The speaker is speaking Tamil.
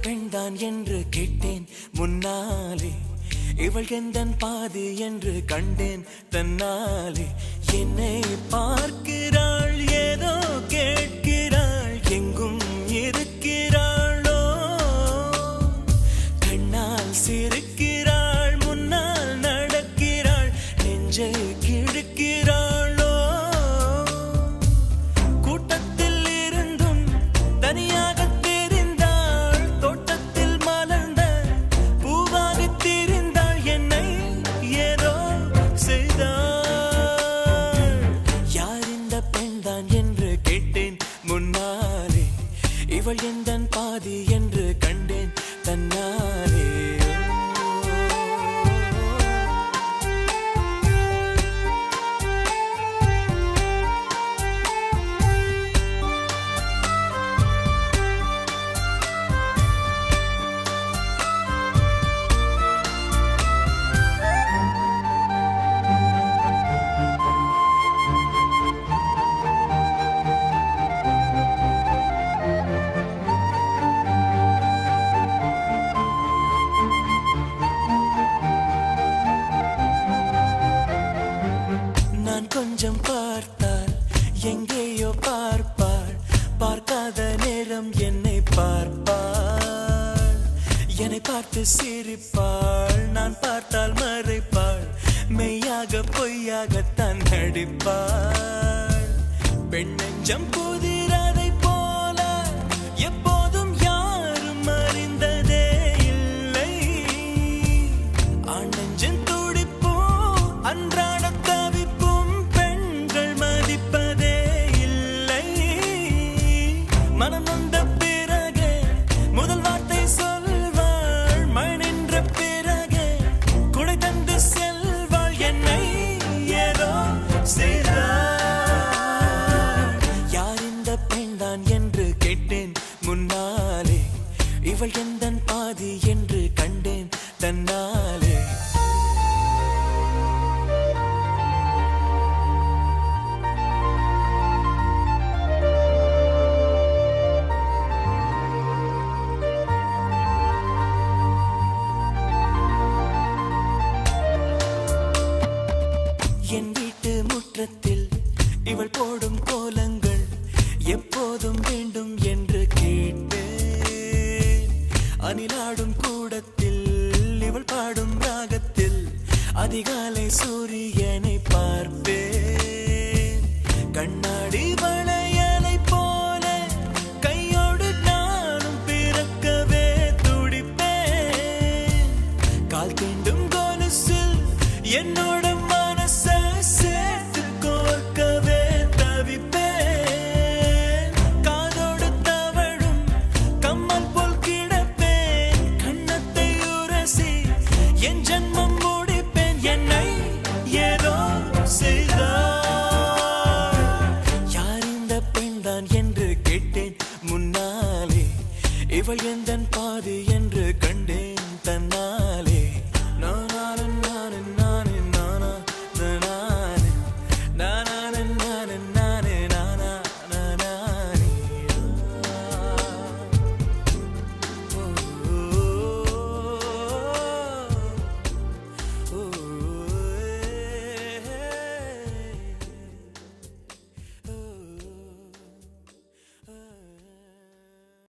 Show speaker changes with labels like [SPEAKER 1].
[SPEAKER 1] பெண்தான் என்று கேட்டேன் முன்னாலே, இவள் எந்தன் பாதி என்று கண்டேன் தன்னாலே. என்னை பார்க்கிறாள், ஏதோ கேட்கிறாள், எங்கும் இருக்கிறாளோ, கண்ணால் சிரிக்கிறாள், முன்னால் நடக்கிறாள், நெஞ்சை கிழக்கிறாளோ. கூட்டத்தில் இருந்தும் தனியாக இவள் எந்தன் பாதி என்று கண்டேன் தன்னாலே. கொஞ்சம் பார்த்தால் எங்கேயோ பார்ப்பாள், பார்க்காத நேரம் என்னை பார்ப்பாள், என்னை பார்த்து சிரிப்பாள், நான் பார்த்தால் மறைப்பாள், மெய்யாக பொய்யாகத்தான் நடிப்பாள். பெண் நெஞ்சம் புதிரதை போல எப்போதும் யாரும் அறிந்ததே இல்லை, ஆண் நெஞ்சின் துடிப்போ அன்றாட மனம் வந்த பிறகு முதல் வார்த்தை சொல்வாள், மழை நின்ற பிறகு குடை தந்து செல்வாள், என்னை ஏதோ செய்தாள். யார் இந்த பெண்தான் என்று கேட்டேன் முன்னாலே, இவள் எந்தன் பாதி என்று கண்டேன் தன்னாலே. என் வீட்டு முற்றத்தில் இவள் போடும் கோலங்கள் எப்போதும் வேண்டும் என்று கேட்டேன். அணிலாடும் கூடத்தில் இவள் பாடும் ராகத்தில் அதிகாலை சூரியனை பார்ப்பேன். கண்ணாடி வளையலை போல கையோடு நானும் பிறக்கவே துடிப்பேன். கால் தீண்டும் கொலுசில் என்னோட சேர்த்து கோர்க்கவே தவிப்பேன். காதோடு தவழும் கம்மல் போல் கிடப்பேன், கண்ணத்தை உரசி என் ஜன்மம் முடிப்பேன், என்னை ஏதோ செய்தாள். யார் இந்த பெண்தான் என்று கேட்டேன் முன்னாலே, இவள் எந்தன் பாதி என்று கண்டேன் தன்னாலே.